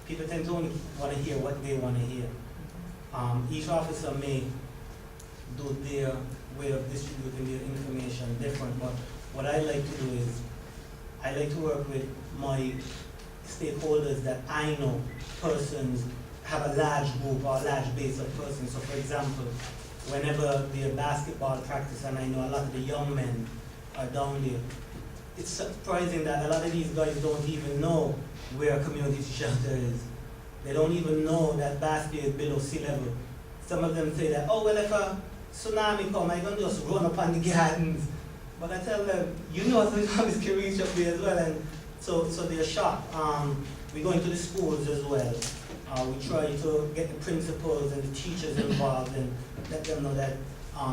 people tend to only want to hear what they want to hear. Each officer may do their way of distributing their information different, but what I like to do is, I like to work with my stakeholders that I know persons have a large group or a large base of persons. So for example, whenever there's basketball practice and I know a lot of the young men are down there, it's surprising that a lot of these guys don't even know where a community shelter is. They don't even know that Bastia is below sea level. Some of them say that, oh well, if a tsunami come, I can just run up on the gardens. But I tell them, you know, tsunamis can reach up there as well, and so they're shocked. We go into the schools as well. We try to get the principals and the teachers involved and let them know that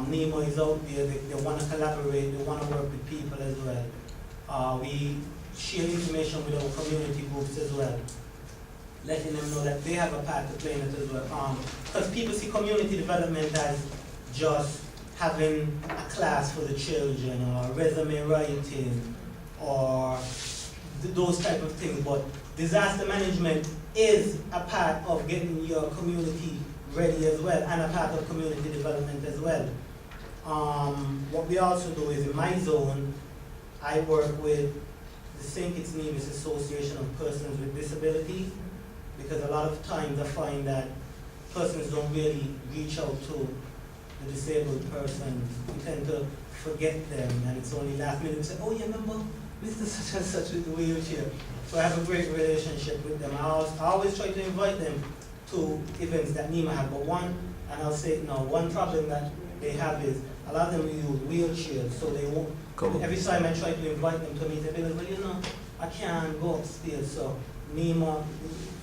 NEMA is out there, they want to collaborate, they want to work with people as well. We share information with our community groups as well, letting them know that they have a part to play in it as well. Because people see community development as just having a class for the children, or resume writing, or those type of things, but disaster management is a part of getting your community ready as well, and a part of community development as well. What we also do is, in my zone, I work with the St. Kitts Nevis Association of Persons with Disabilities, because a lot of times I find that persons don't really reach out to the disabled persons. We tend to forget them, and it's only last minute we say, oh, you remember Mr. Such and Such with the wheelchair. So I have a great relationship with them. I always try to invite them to events that NEMA have, but one problem that they have is a lot of them use wheelchairs, so they won't. Every time I try to invite them to meet, they're like, well, you know, I can't go upstairs, so NEMA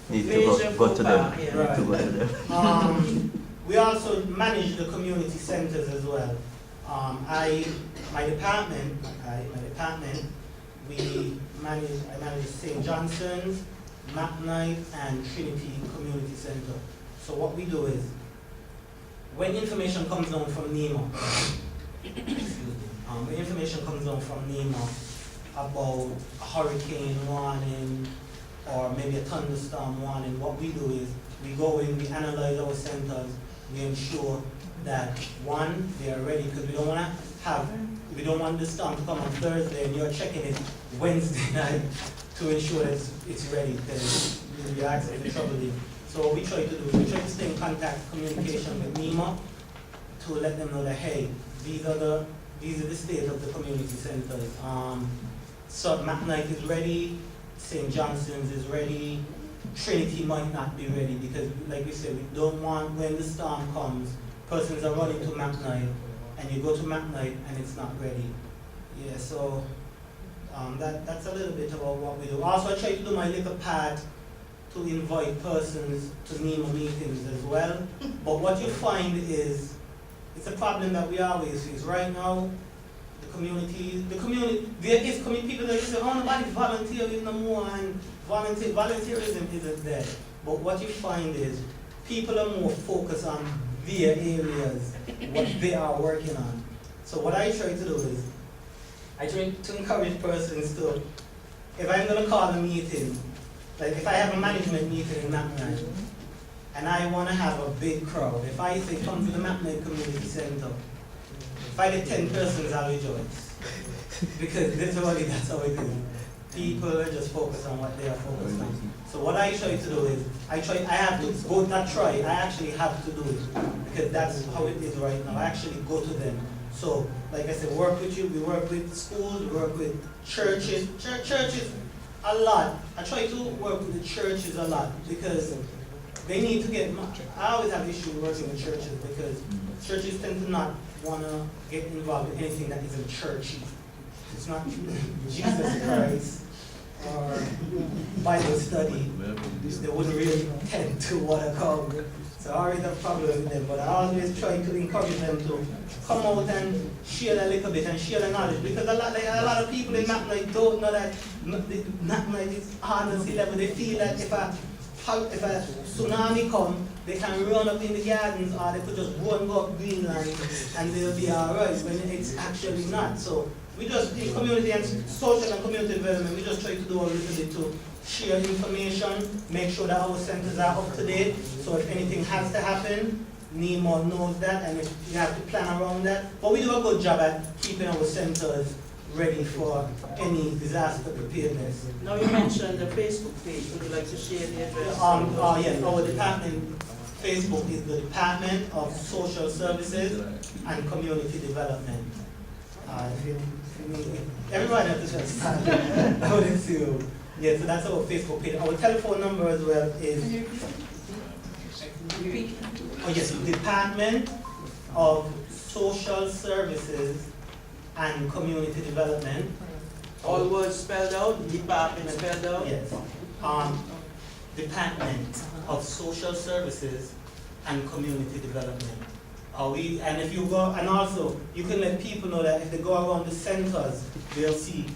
need to go to them. Yeah, right. To go to them. We also manage the community centers as well. My department, I manage St. Johnson's, McKnight, and Trinity Community Center. So what we do is, when information comes down from NEMA, when information comes down from NEMA about a hurricane warning or maybe a thunderstorm warning, what we do is we go in, we analyze our centers, we ensure that one, they are ready, because we don't want the storm to come on Thursday and you're checking it Wednesday night to ensure that it's ready, because you're actually trouble there. So what we try to do is we try to stay in contact, communication with NEMA to let them know that, hey, these are the state of the community centers. So McKnight is ready, St. Johnson's is ready, Trinity might not be ready, because like we said, we don't want, when the storm comes, persons are running to McKnight, and you go to McKnight and it's not ready. Yeah, so that's a little bit about what we do. Also, I try to do my little part to invite persons to NEMA meetings as well. But what you find is, it's a problem that we always face. Right now, the community, there is people that say, oh, nobody's volunteering no more, and volunteerism isn't there. But what you find is, people are more focused on their areas, what they are working on. So what I try to do is, I try to encourage persons to, if I'm going to call a meeting, like if I have a management meeting in McKnight, and I want to have a big crowd, if I say come to the McKnight Community Center, if I get 10 persons, I'll rejoice. Because literally that's how it is. People are just focused on what they are focused on. So what I try to do is, I have to go, I actually have to do it. Because that's how it is right now. I actually go to them. So, like I said, work with you, we work with schools, we work with churches. Churches a lot. I try to work with the churches a lot because they need to get, I always have issues working with churches because churches tend to not want to get involved in anything that isn't churchy. It's not Jesus Christ or Bible study. They wouldn't really tend to want to come. So I always have problems with them, but I always try to encourage them to come out and share a little bit and share the knowledge, because a lot of people in McKnight don't know that McKnight is hard on sea level. They feel that if a tsunami come, they can run up in the gardens, or they could just run go up Greenland and they'll be alright, when it's actually not. So we just, in community and social and community development, we just try to do a little bit to share information, make sure that our centers are up to date, so if anything has to happen, NEMA knows that, and if you have to plan around that. But we do a good job at keeping our centers ready for any disaster preparedness. Now you mentioned the Facebook page. Would you like to share the address? Yes, our department, Facebook is the Department of Social Services and Community Development. If you need, everybody has to just start. I wouldn't see you. Yeah, so that's our Facebook page. Our telephone number as well is, Department of Social Services and Community Development. All words spelled out, department spelled out? Yes. Department of Social Services and Community Development. And if you go, and also you can let people know that if they go around the centers, they'll see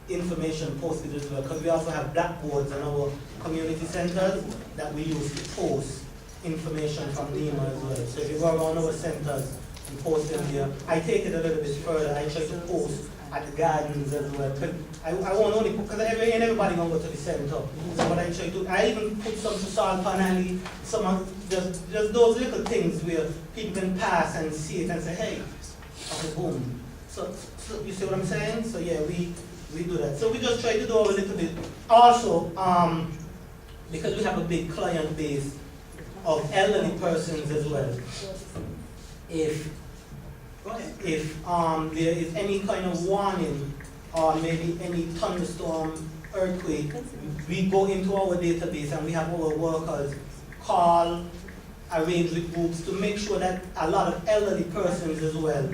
information posted as well. Because we also have blackboards in our community centers that we use to post information from NEMA as well. So if you go around our centers and post them there, I take it a little bit further. I try to post at the gardens as well. I won't only put, because everybody gonna go to the center. So what I try to, I even put some to Salt Pan Alley, some of just those little things where people can pass and see it and say, hey, okay, boom. So you see what I'm saying? So yeah, we do that. So we just try to do a little bit. Also, because we have a big client base of elderly persons as well. If there is any kind of warning or maybe any thunderstorm, earthquake, we go into our database and we have our workers call, arrange with groups to make sure that a lot of elderly persons as well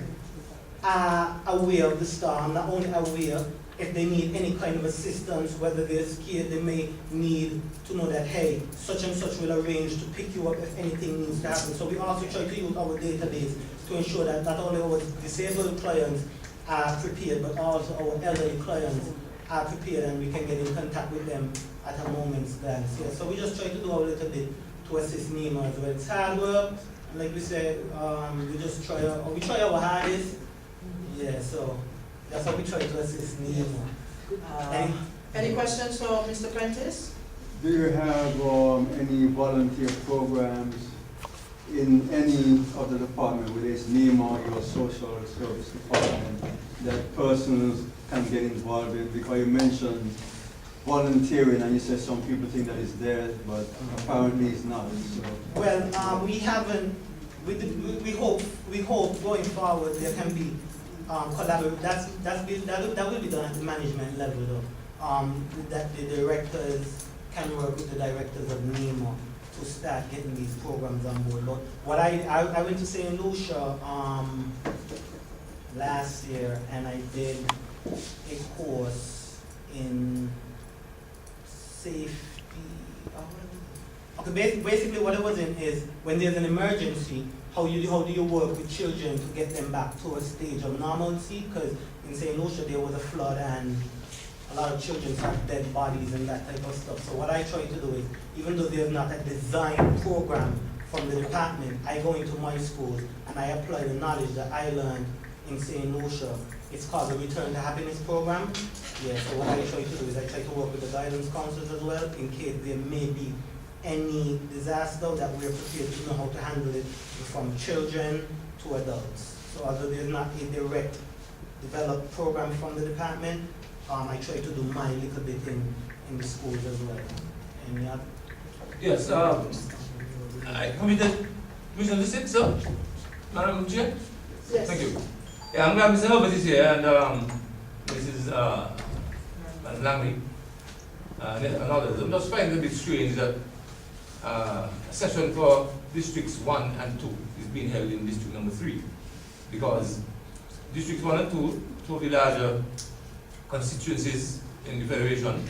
are aware of the storm, not only aware, if they need any kind of assistance, whether they're scared, they may need to know that, hey, such and such will arrange to pick you up if anything needs to happen. So we also try to use our database to ensure that not only our disabled clients are prepared, but also our elderly clients are prepared and we can get in contact with them at a moment's glance. Yeah, so we just try to do a little bit to assist NEMA as well. It's hard work, and like we said, we just try our hardest. Yeah, so that's how we try to assist NEMA. Any questions for Mr. Prentice? Do you have any volunteer programs in any of the department, whether it's NEMA or social service department, that persons can get involved in? Because you mentioned volunteering and you said some people think that it's there, but apparently it's not. So. Well, we haven't, we hope going forward there can be collaboration. That will be done at the management level though. That the directors can work with the directors of NEMA to start getting these programs on board. But what I went to St. Lucia last year and I did a course in safety. Okay, basically what it was in is when there's an emergency, how do you work with children to get them back to a stage of normalcy? Because in St. Lucia there was a flood and a lot of children have dead bodies and that type of stuff. So what I try to do is, even though there's not a design program from the department, I go into my schools and I apply the knowledge that I learned in St. Lucia. It's called the Return to Happiness program. Yeah, so what I try to do is I try to work with the guidance counselors as well in case there may be any disaster that we're prepared to know how to handle it from children to adults. So although there's not a direct developed program from the department, I try to do my little bit in the schools as well. Any other? Yes, I committed Commission to sit, sir. Madam Chair? Yes. Thank you. Yeah, I'm glad Mr. Herbert is here and Mrs. Madam Langley and others. I'm just finding it a bit strange that a session for districts 1 and 2 is being held in district number 3 because districts 1 and 2, two of the larger constituencies in the federation,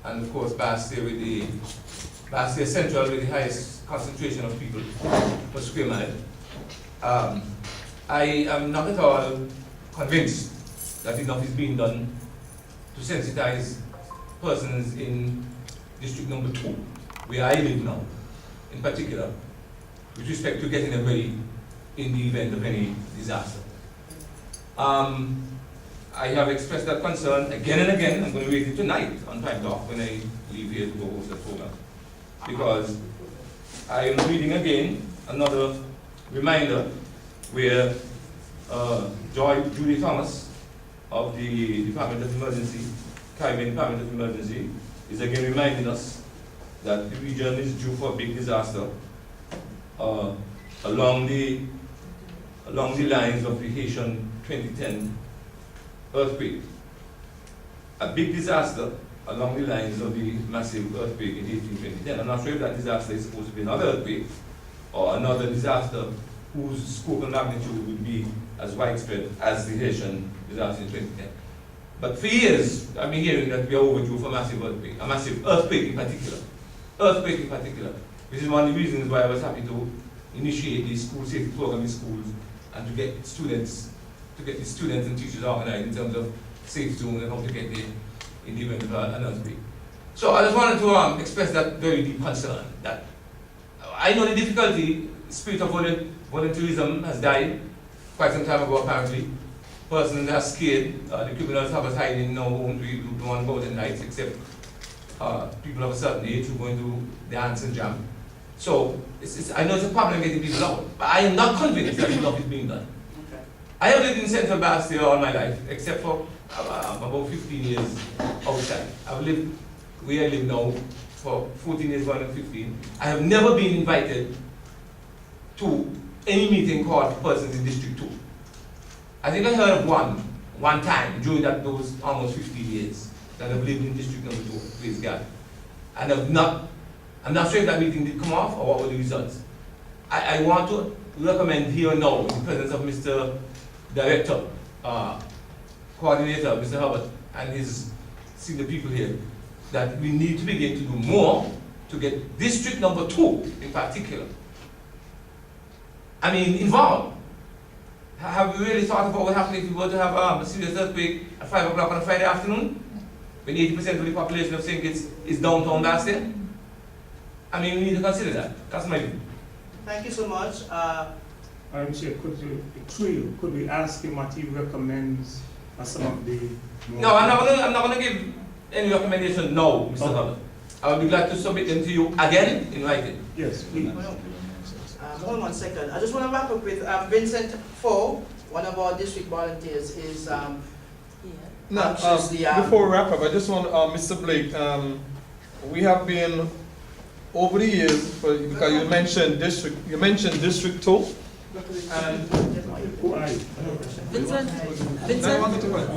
and of course Bastia Central with the highest concentration of people per square mile. I am not at all convinced that enough is being done to sensitize persons in district number 2, where I live now, in particular, with respect to getting them ready in the event of any disaster. I have expressed that concern again and again. I'm going to raise it tonight on Time Talk when I leave here to go host the program. Because I am reading again another reminder where Julie Thomas of the Department of Emergency, Caribbean Department of Emergency, is again reminding us that the region is due for a big disaster along the lines of the Haitian 2010 earthquake. A big disaster along the lines of the massive earthquake in Haiti in 2010. I'm not sure if that disaster is supposed to be another earthquake or another disaster whose scope and magnitude would be as widespread as the Haitian disaster in 2010. But for years, I've been hearing that we are overdue for a massive earthquake in particular. Earthquake in particular. This is one of the reasons why I was happy to initiate the school safety program in schools and to get the students and teachers organized in terms of safe zones and how to get there in the event of an earthquake. So I just wanted to express that very deep concern that I know the difficulty, spirit of volunteerism has died quite some time ago apparently. Persons are scared, the criminals have us hiding in no homes, we don't want to go out at night except people of a certain age who are going to dance and jam. So I know it's a problem getting people out, but I am not convinced that enough is being done. Okay. I have lived in Central Bastille all my life, except for about 15 years outside. I've lived where I live now for 14 years, going on 15. I have never been invited to any meeting called Persons in District 2. I think I heard of one time during those almost 15 years that I've lived in District number 2, praise God. And I'm not sure if that meeting did come off or what were the results. I want to recommend here now, in the presence of Mr. Director, Coordinator, Mr. Herbert, and his senior people here, that we need to begin to do more to get District number 2 in particular, involved. Have we really thought of what would happen if we were to have a serious earthquake at 5 o'clock on a Friday afternoon, when 80% of the population of St. Kitts is downtown Bastille? We need to consider that. That's my view. Thank you so much. I'm sure, could we ask him what he recommends as some of the... No, I'm not going to give any recommendation now, Mr. Herbert. I will be glad to submit them to you again in writing. Yes, please. Hold on 1 second. I just want to wrap up with Vincent Foe, one of our district volunteers, is before we wrap up, I just want Mr. Blake. We have been over the years, because you mentioned District 2, and Who are you? Vincent?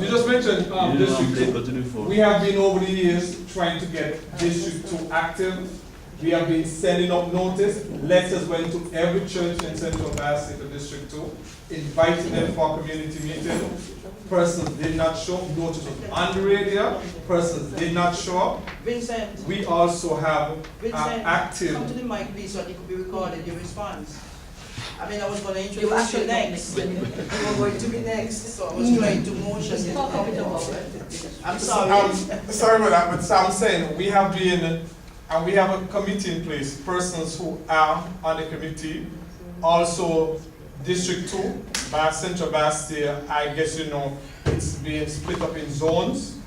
you just mentioned District 2. We have been over the years trying to get District 2 active. We have been sending up notice. Letters went to every church in Central Bastille for District 2, inviting them for a community meeting. Persons did not show up. Notice was on the radio. Persons did not show up. Vincent. We also have active. Come to the mic, please, so that it could be recorded, your response. I was going to introduce you next. You were going to be next, so I was trying to motion you to come forward. I'm sorry. Sorry about that, but I'm saying we have been, and we have a committee in place, persons who are on the committee. Also, District 2, Central Bastille, I guess you know, it's being split up in zones,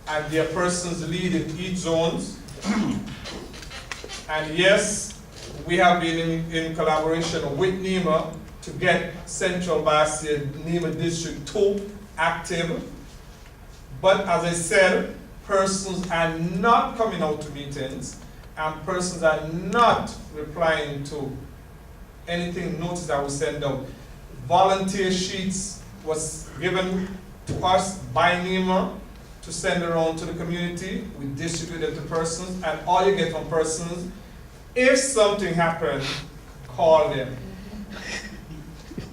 and there are persons leading each zones. And yes, we have been in collaboration with NEMA to get Central Bastille, NEMA District 2 active. But as I said, persons are not coming out to meetings, and persons are not replying to anything notice that we send out. Volunteer sheets was given to us by NEMA to send around to the community. We distribute them to persons, and all you get from persons, if something happened, call them.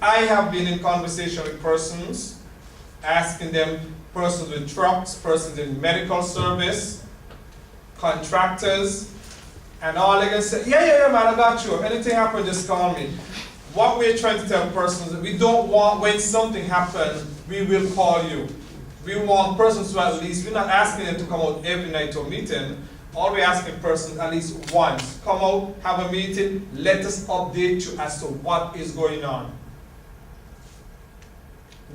I have been in conversation with persons, asking them, persons with trucks, persons in medical service, contractors, and all they can say, yeah, man, I got you. If anything happens, just call me. What we're trying to tell persons is we don't want, when something happens, we will call you. We want persons to at least, we're not asking them to come out every night to a meeting. All we're asking persons at least once, come out, have a meeting, let us update you as to what is going on.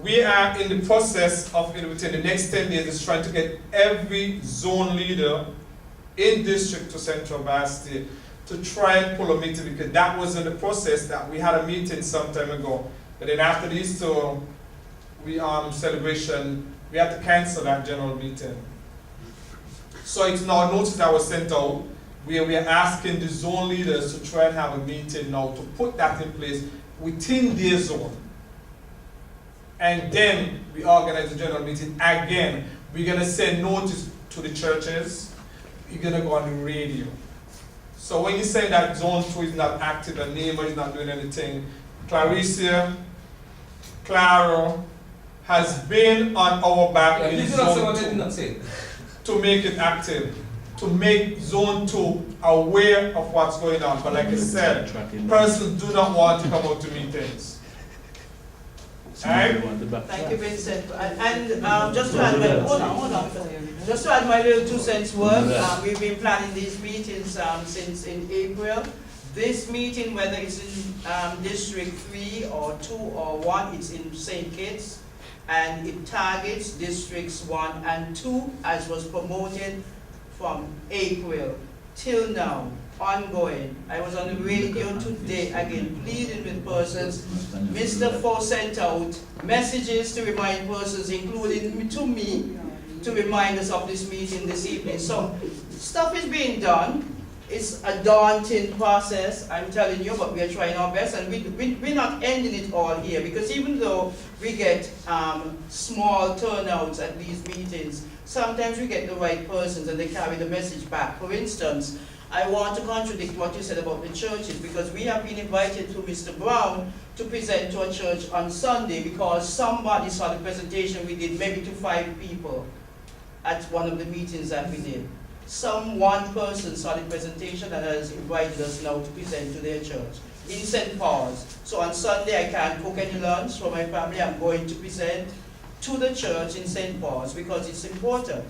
We are in the process of, within the next 10 days, is trying to get every zone leader in district to Central Basti to try and pull a meeting, because that was in the process that we had a meeting some time ago. But then after the Easter celebration, we had to cancel that general meeting. So it's now a notice that was sent out where we are asking the zone leaders to try and have a meeting now to put that in place within their zone. And then we organize a general meeting again. We're gonna send notice to the churches. You're gonna go on the radio. So when you say that zone 2 is not active and NEMA is not doing anything, Clarissa, Claro has been on our back in zone 2 to make it active, to make zone 2 aware of what's going on. But like I said, persons do not want to come out to meetings. Alright? Thank you, Vincent. And just to add my, hold on. Just to add my little 2 cents worth, we've been planning these meetings since in April. This meeting, whether it's in District 3 or 2 or 1, it's in St. Kitts, and it targets Districts 1 and 2, as was promoted from April till now, ongoing. I was on the radio today, again, pleading with persons. Mr. Fo sent out messages to remind persons, including to me, to remind us of this meeting this evening. So, stuff is being done. It's a daunting process, I'm telling you, but we are trying our best, and we're not ending it all here, because even though we get small turnouts at these meetings, sometimes we get the right persons and they carry the message back. For instance, I want to contradict what you said about the churches, because we have been invited through Mr. Brown to present to a church on Sunday, because somebody saw the presentation we did, maybe to 5 people at one of the meetings that we did. One person saw the presentation and has invited us now to present to their church in St. Paul's. So on Sunday I can't cook any lunch for my family. I'm going to present to the church in St. Paul's because it's important.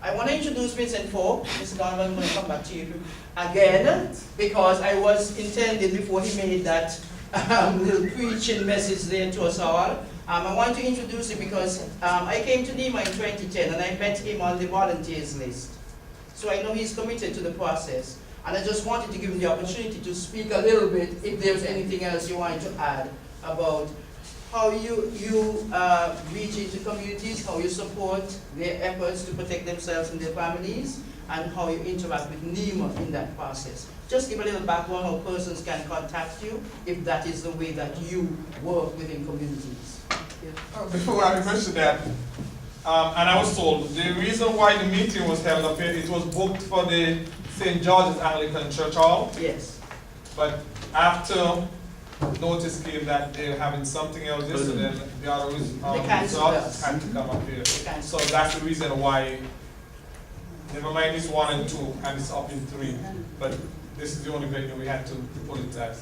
I want to introduce Vincent Fo. Mr. Donovan, I'm going to come back to you again, because I was intended before he made that little preaching message there to us all. I want to introduce him because I came to NEMA in 2010 and I met him on the volunteers list. So I know he's committed to the process. And I just wanted to give him the opportunity to speak a little bit, if there's anything else you wanted to add about how you reach into communities, how you support their efforts to protect themselves and their families, and how you interact with NEMA in that process. Just give a little background how persons can contact you, if that is the way that you work within communities. Yeah. Before I mention that, and I was told, the reason why the meeting was held up here, it was booked for the St. George's Anglican Church Hall. Yes. But after notice came that they're having something else this, so then the other results had to come up here. So that's the reason why, never mind this 1 and 2, and it's up in 3. But this is the only venue we had to pull it at.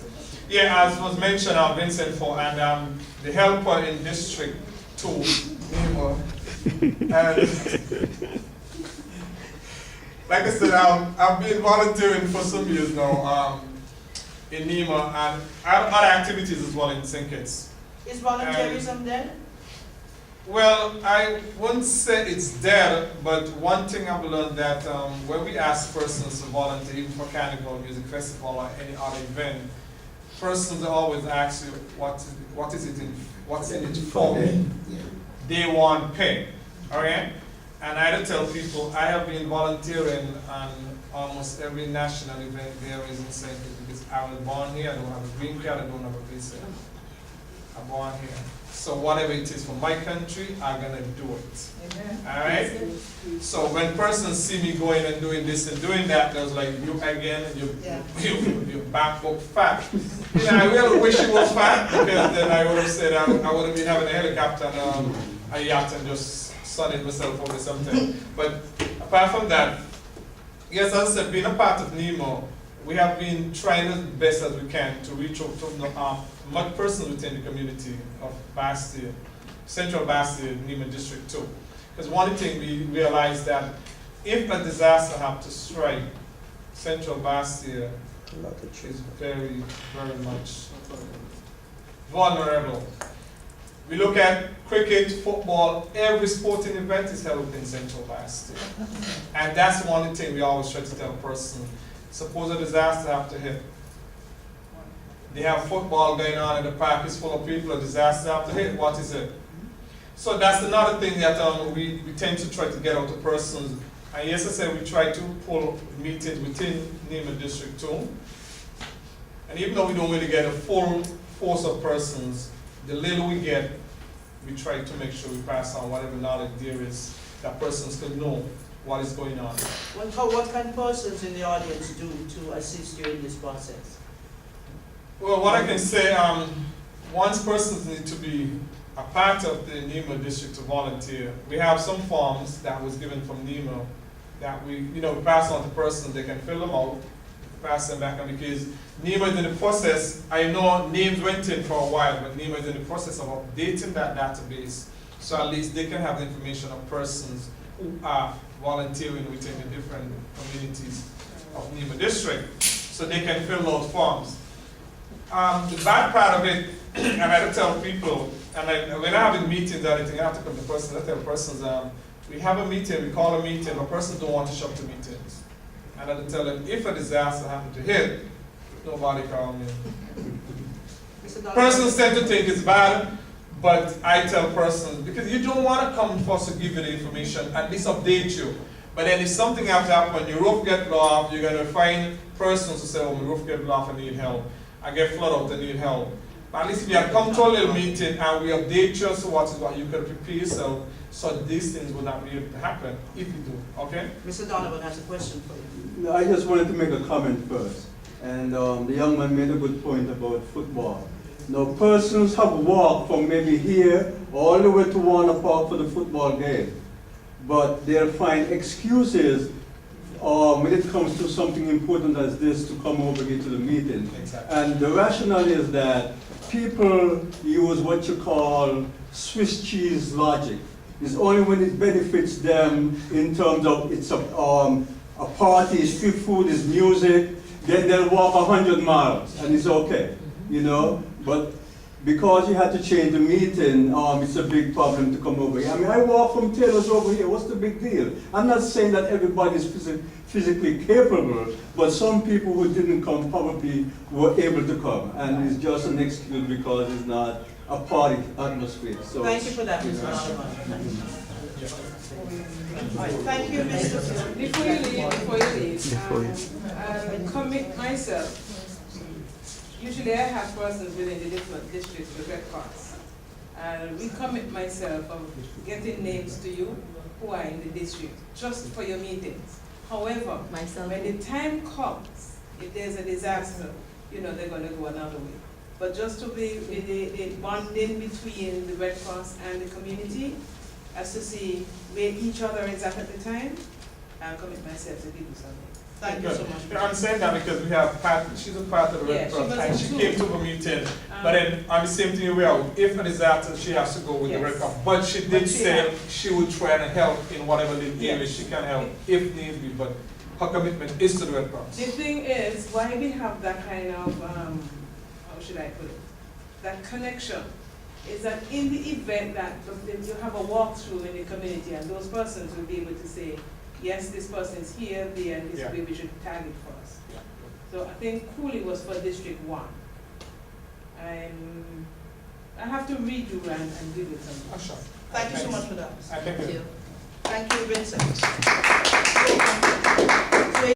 Yeah, as was mentioned, Vincent Fo, and the helper in District 2, NEMA. And like I said, I've been volunteering for some years now in NEMA, and I have other activities as well in St. Kitts. Is volunteerism dead? Well, I wouldn't say it's dead, but one thing I've learned that when we ask persons to volunteer, even for Carnival Music Festival or any other event, persons always ask you, what's in it for? They want pay, okay? And I had to tell people, I have been volunteering on almost every national event there is in St. Kitts, because I was born here, I don't have a green card, I don't have a visa. I'm born here. So whatever it is for my country, I'm gonna do it. All right? So when persons see me going and doing this and doing that, there's like, you again, your back book fat. You know, I really wish it was fat, because then I would have said I would have been having a helicopter and a yacht and just sunning myself over something. But apart from that, yes, as I said, being a part of NEMA, we have been trying as best as we can to reach out to much persons within the community of Basti, Central Basti, NEMA District 2. Because one thing we realized that if a disaster happens to strike, Central Basti is very, very much vulnerable. We look at cricket, football, every sporting event is held within Central Bias State. And that's the only thing we always try to tell a person. Suppose a disaster have to hit. They have football going on in the park, it's full of people, a disaster have to hit, what is it? So that's another thing that we tend to try to get out to persons. And yes, I said we try to pull meetings within NEMA District 2. And even though we don't really get a full force of persons, the little we get, we try to make sure we pass on whatever knowledge there is that persons can know what is going on. What can persons in the audience do to assist you in this process? Well, what I can say, once persons need to be a part of the NEMA district to volunteer, we have some forms that was given from NEMA that we pass on to persons. They can fill them out, pass them back, and because NEMA is in the process, I know names went in for a while, but NEMA is in the process of updating that database, so at least they can have the information of persons who are volunteering within the different communities of NEMA district, so they can fill those forms. The bad part of it, and I have to tell people, and when I have in meetings or anything, I have to come to persons, I tell persons, we have a meeting, we call a meeting, but persons don't want to show up to meetings. And I have to tell them, if a disaster happened to hit, nobody call me. Persons tend to think it's bad, but I tell persons, because you don't want to come for us to give you the information, at least update you. But then if something has to happen, your roof get blown off, you're going to find persons who say, oh, my roof get blown off, I need help. I get flood out, I need help. But at least if you have come to a little meeting and we update you so what you can prepare yourself so these things will not be able to happen if you do, okay? Mr. Donovan has a question for you. No, I just wanted to make a comment first. And the young man made a good point about football. Now, persons have walked from maybe here all the way to Warner Park for the football game. But they'll find excuses when it comes to something important as this to come over here to the meeting. Exactly. And the rationale is that people use what you call Swiss cheese logic. It's only when it benefits them in terms of it's a party, street food, is music, then they'll walk 100 miles and it's okay, But because you had to change the meeting, it's a big problem to come over here. I mean, I walk from Taylor's over here. What's the big deal? I'm not saying that everybody's physically capable, but some people who didn't come probably were able to come. And it's just an excuse because it's not a party atmosphere. So, thank you for that, Mr. Donovan. All right, thank you, Mr. Before you leave, I commit myself. Usually I have persons within the different districts with Red Cross. And we commit myself of getting names to you who are in the district, just for your meetings. However, when the time comes, if there's a disaster, they're going to go another way. But just to be the bonding between the Red Cross and the community, as to see where each other is at the time, I'll commit myself to give you something. Thank you so much. I'm saying that because we have she's a part of the Red Cross, and she came to the meeting. But then on the same thing, if a disaster, she has to go with the Red Cross. But she did say she would try and help in whatever little area she can help if need be. But her commitment is to the Red Cross. The thing is, why we have that kind of, how should I put it, that connection, is that in the event that you have a walkthrough in the community and those persons will be able to say, yes, this person's here, there, and this way we should target for us. Yeah. So I think Cooley was for District 1. I have to redo and give it some. Oh, sure. Thank you so much for that. Thank you. Thank you, Vincent.